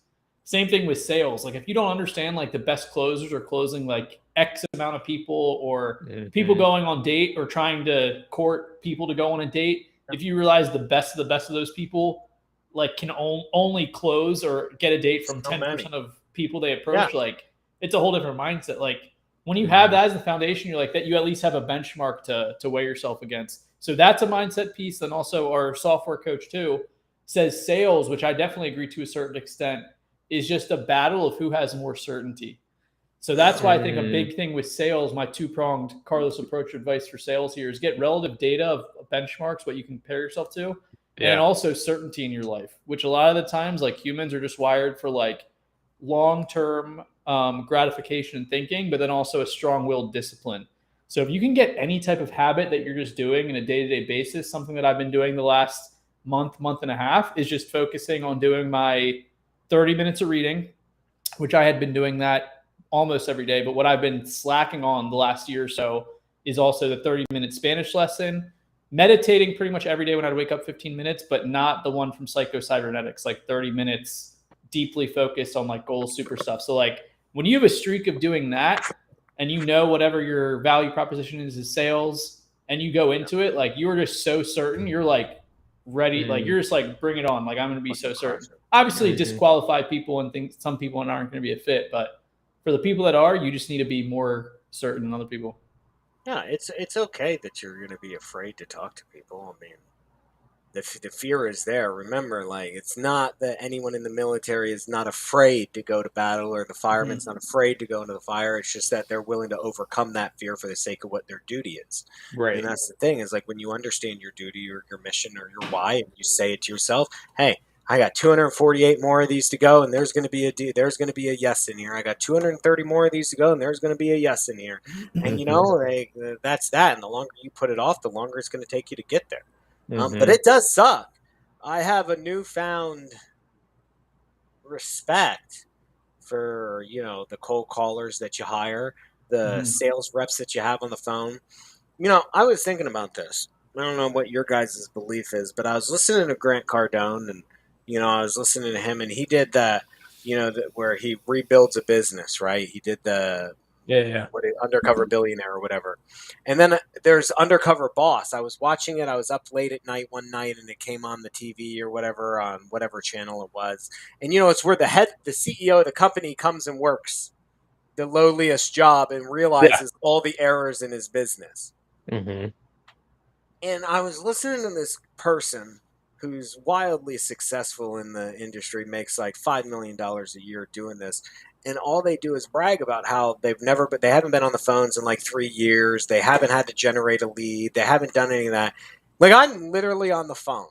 Same thing with sales. Like, if you don't understand, like, the best closers are closing like X amount of people, or people going on date or trying to court people to go on a date. If you realize the best of those people, like, can only close or get a date from 10% of people they approach, like, it's a whole different mindset. Like, when you have that as the foundation, you're like, that you at least have a benchmark to weigh yourself against. So that's a mindset piece. Then also our software coach too says sales, which I definitely agree to a certain extent, is just a battle of who has more certainty. So that's why I think a big thing with sales, my two-pronged Carlos approach advice for sales here, is get relative data of benchmarks, what you can compare yourself to, and also certainty in your life, which a lot of the times, like, humans are just wired for like long-term gratification and thinking, but then also a strong-willed discipline. So if you can get any type of habit that you're just doing in a day-to-day basis, something that I've been doing the last month and a half is just focusing on doing my 30 minutes of reading, which I had been doing that almost every day. But what I've been slacking on the last year or so is also the 30-minute Spanish lesson, meditating pretty much every day when I'd wake up 15 minutes, but not the one from Psycho Cybernetics, like 30 minutes deeply focused on like goal super stuff. So like, when you have a streak of doing that, and you know whatever your value proposition is sales, and you go into it, like, you're just so certain, you're like ready, like, you're just like, bring it on. Like, I'm going to be so certain. Obviously disqualify people and think some people aren't going to be a fit, but for the people that are, you just need to be more certain than other people. Yeah, it's okay that you're going to be afraid to talk to people. I mean, the fear is there. Remember, like, it's not that anyone in the military is not afraid to go to battle, or the fireman's not afraid to go into the fire. It's just that they're willing to overcome that fear for the sake of what their duty is. Right. And that's the thing, is like, when you understand your duty or your mission or your why, and you say it to yourself, hey, I got 248 more of these to go, and there's going to be a yes in here. I got 230 more of these to go, and there's going to be a yes in here. And that's that. And the longer you put it off, the longer it's going to take you to get there. But it does suck. I have a newfound respect for the cold callers that you hire, the sales reps that you have on the phone. I was thinking about this. I don't know what your guys' belief is, but I was listening to Grant Cardone, and I was listening to him, and he did that, where he rebuilds a business, right? He did the Undercover Billionaire or whatever. And then there's Undercover Boss. I was watching it. I was up late at night one night, and it came on the TV or whatever, on whatever channel it was. And it's where the CEO of the company comes and works the lowliest job and realizes all the errors in his business. And I was listening to this person who's wildly successful in the industry, makes like $5 million a year doing this. And all they do is brag about how they haven't been on the phones in like 3 years. They haven't had to generate a lead. They haven't done any of that. Like, I'm literally on the phone.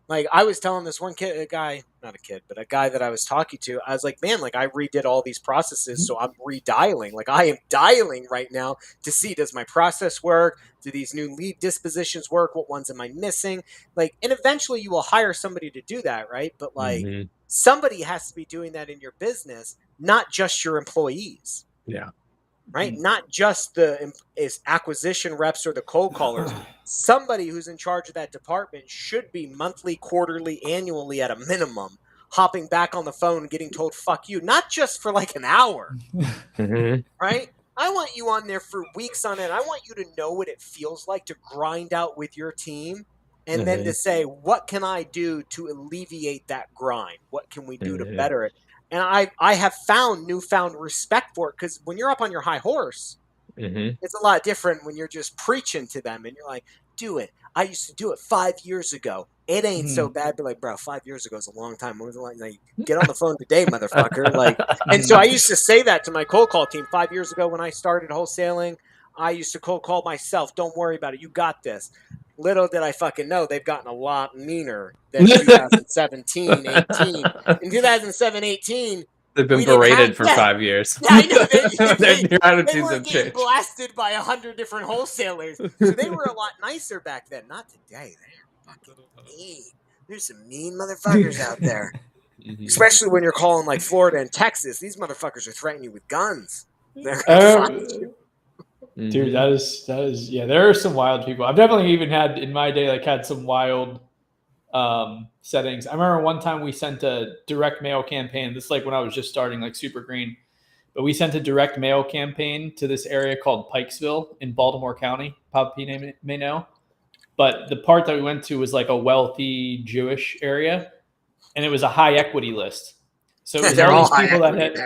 Like, I was telling this one kid, a guy that I was talking to, I was like, man, like, I redid all these processes, so I'm redialing. Like, I am dialing right now to see, does my process work? Do these new lead dispositions work? What ones am I missing? Like, and eventually you will hire somebody to do that, right? But, like, somebody has to be doing that in your business, not just your employees. Yeah. Right? Not just the acquisition reps or the cold callers. Somebody who's in charge of that department should be monthly, quarterly, annually at a minimum, hopping back on the phone and getting told, fuck you, not just for like an hour. Right? I want you on there for weeks on end. I want you to know what it feels like to grind out with your team, and then to say, what can I do to alleviate that grind? What can we do to better it? And I have found newfound respect for it, because when you're up on your high horse, it's a lot different when you're just preaching to them and you're like, do it. I used to do it 5 years ago. It ain't so bad. But like, bro, 5 years ago is a long time. Like, get on the phone today, motherfucker. Like, and so I used to say that to my cold call team 5 years ago when I started wholesaling. I used to cold call myself. Don't worry about it. You got this. Little did I fucking know they've gotten a lot meaner than 2017, 18. In 2007, 18, they've been berated for 5 years. Yeah, I know. Their attitudes were have getting changed. blasted by 100 different wholesalers. So they were a lot nicer back then. Not today. They're fucking mean. There's some mean motherfuckers out there. Especially when you're calling like Florida and Texas. These motherfuckers are threatening you with guns. They're gonna fight you. Dude, that is yeah, there are some wild people. I've definitely even had in my day had some wild settings. I remember one time we sent a direct mail campaign. This is like when I was just starting like Super Green. But we sent a direct mail campaign to this area called Pikesville in Baltimore County. Pop P may know. But the part that we went to was like a wealthy Jewish area, and it was a high equity list. So it was all these people that had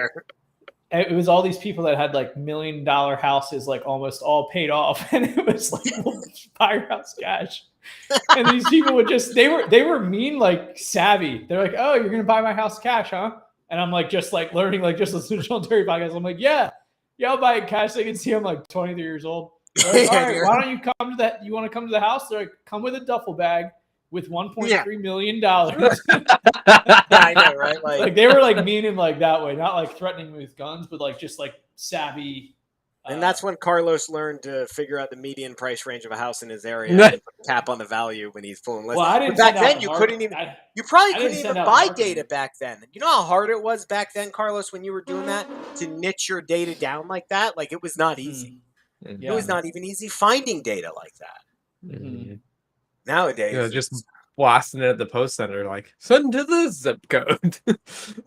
it was all these people that had like $1 million houses, like almost all paid off. And it was like, we'll buy your house cash. And these people would they were mean, like savvy. They're like, oh, you're going to buy my house cash, huh? And I'm like, just like learning, like just listening to Sean Terry podcast. I'm like, yeah, I'll buy it cash. They can see I'm like 23 years old. Like, all right, why don't you come to that? You want to come to the house? They're like, come with a duffel bag with $1.3 million. I know, right? Like they were like mean in like that way, not like threatening me with guns, but like just like savvy. And that's when Carlos learned to figure out the median price range of a house in his area and put a cap on the value when he's pulling lists. Well, I didn't. But back then, you couldn't even. You probably couldn't even buy data back then. You know how hard it was back then, Carlos, when you were doing that to niche your data down like that. Like it was not easy. It was not even easy finding data like that. Nowadays, just blasting it at the post center, like send to the zip code.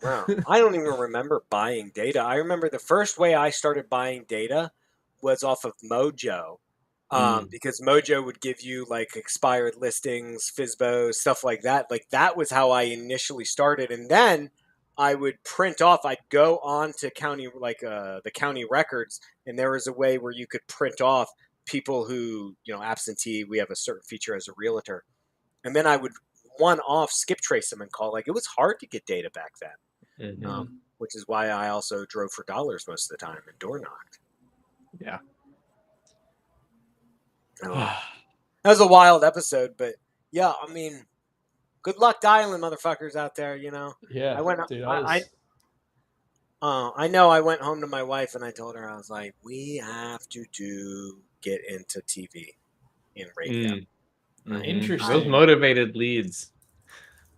Wow, I don't even remember buying data. I remember the first way I started buying data was off of Mojo, because Mojo would give you like expired listings, FSBO, stuff like that. Like that was how I initially started, and then I would print off. I'd go on to county, like the county records, and there was a way where you could print off people who, absentee. We have a certain feature as a realtor. And then I would one-off skip trace them and call. Like it was hard to get data back then, which is why I also drove for dollars most of the time and door knocked. Yeah, that was a wild episode, but yeah, I mean, good luck dialing, motherfuckers out there. You know. Yeah. I went. Dude, I know. I went home to my wife and I told her, I was like, we have to get into TV and radio. Interesting. Those motivated leads.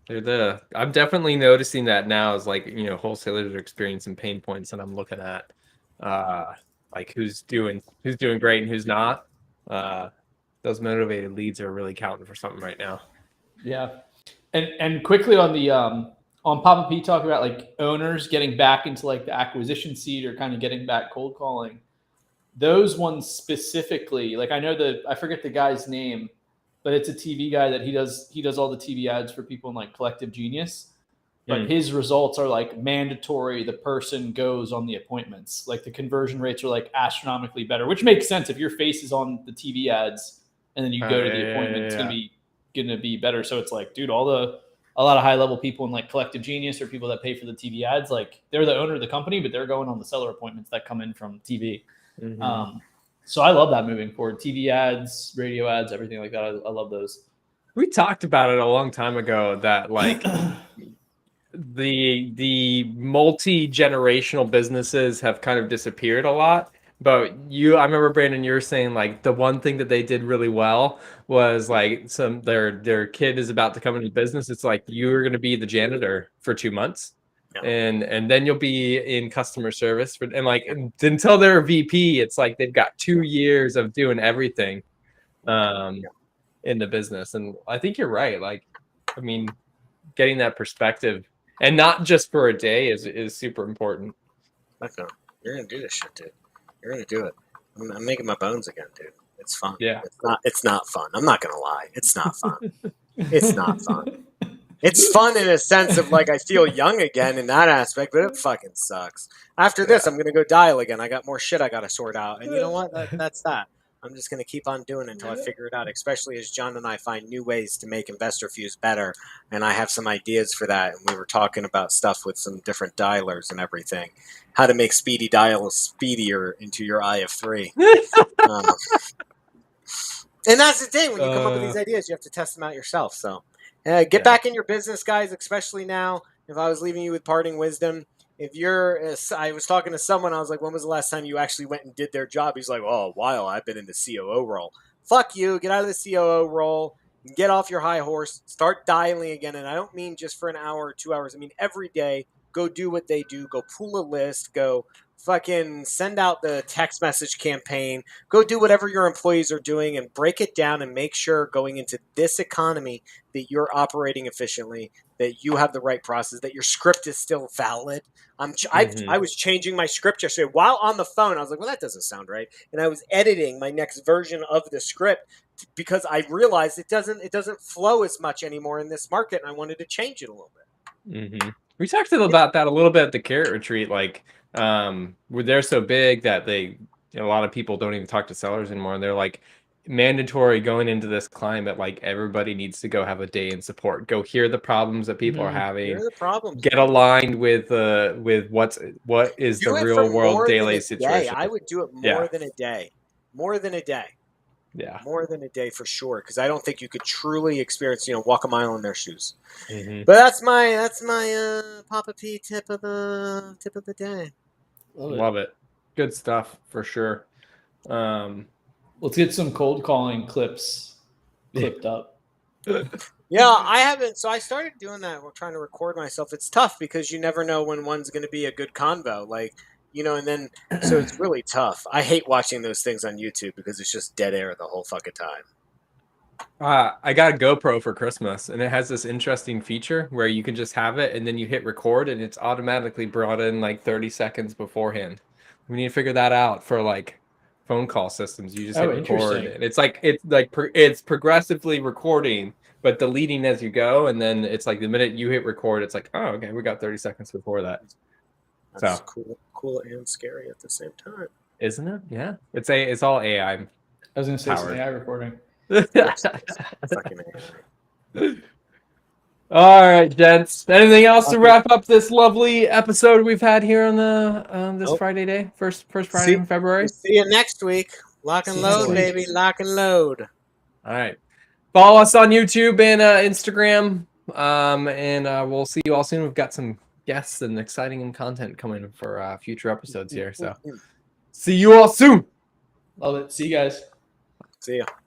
I'm definitely noticing that now as like, wholesalers are experiencing pain points, and I'm looking at like who's doing great and who's not. Those motivated leads are really counting for something right now. Yeah. And quickly on the on Papa P, talk about like owners getting back into like the acquisition seat or kind of getting back cold calling. Those ones specifically, like I forget the guy's name, but it's a TV guy that he does all the TV ads for people in like Collective Genius. But his results are like mandatory. The person goes on the appointments. Like the conversion rates are like astronomically better, which makes sense if your face is on the TV ads and then you go to the appointment, it's gonna be better. So it's like, dude, a lot of high level people in like Collective Genius or people that pay for the TV ads, like they're the owner of the company, but they're going on the seller appointments that come in from TV. So I love that moving forward. TV ads, radio ads, everything like that. I love those. We talked about it a long time ago that like the multi-generational businesses have kind of disappeared a lot. But I remember, Brandon, you were saying like the one thing that they did really well was like their kid is about to come into business. It's like you're going to be the janitor for 2 months. Yeah. And then you'll be in customer service until they're a VP, it's like they've got 2 years of doing everything in the business. And I think you're right. Like, I mean, getting that perspective and not just for a day is super important. Okay. You're gonna do this shit, dude. You're gonna do it. I'm making my bones again, dude. It's fun. Yeah. It's not fun. I'm not gonna lie. It's not fun. It's not fun. It's fun in a sense of like I feel young again in that aspect, but it fucking sucks. After this, I'm gonna go dial again. I got more shit I gotta sort out, and you know what? That's that. I'm just gonna keep on doing it until I figure it out. Especially as John and I find new ways to make InvestorFuse better, and I have some ideas for that. And we were talking about stuff with some different dialers and everything, how to make speedy dials speedier into your IF3. And that's the thing when you come up with these ideas, you have to test them out yourself. So. Get back in your business, guys, especially now. If I was leaving you with parting wisdom, I was talking to someone, I was like, when was the last time you actually went and did their job? He's like, oh, a while. I've been in the COO role. Fuck you. Get out of the COO role. Get off your high horse. Start dialing again. And I don't mean just for an hour or 2 hours. I mean, every day, go do what they do. Go pull a list. Go fucking send out the text message campaign. Go do whatever your employees are doing and break it down and make sure going into this economy that you're operating efficiently, that you have the right process, that your script is still valid. I was changing my script yesterday while on the phone. I was like, well, that doesn't sound right. And I was editing my next version of the script because I realized it doesn't flow as much anymore in this market, and I wanted to change it a little bit. We talked about that a little bit at the Carrot Retreat, like where they're so big that a lot of people don't even talk to sellers anymore, and they're like mandatory going into this climate. Like everybody needs to go have a day in support, go hear the problems that people are having, get aligned with what is the real world daily situation. I would do it more than a day. Yeah, more than a day for sure, because I don't think you could truly experience, walk a mile in their shoes. But that's my Papa P tip of the day. Love it. Good stuff for sure. Let's get some cold calling clips clipped up. Yeah, I haven't. So I started doing that. We're trying to record myself. It's tough because you never know when one's going to be a good convo. Like, and then, so it's really tough. I hate watching those things on YouTube because it's just dead air the whole fucking time. I got a GoPro for Christmas, and it has this interesting feature where you can just have it and then you hit record and it's automatically brought in like 30 seconds beforehand. We need to figure that out for like phone call systems. You just hit record, and it's progressively recording, but deleting as you go. And then it's like the minute you hit record, it's like, oh, okay, we got 30 seconds before that. That's cool and scary at the same time, isn't it? Yeah, it's all AI. I was gonna say some AI recording. All right, gents. Anything else to wrap up this lovely episode we've had here on the this Friday day, first Friday in February? See you next week. Lock and load, baby. Lock and load. All right. Follow us on YouTube and Instagram. And we'll see you all soon. We've got some guests and exciting content coming for future episodes here. So see you all soon. Love it. See you guys. See ya.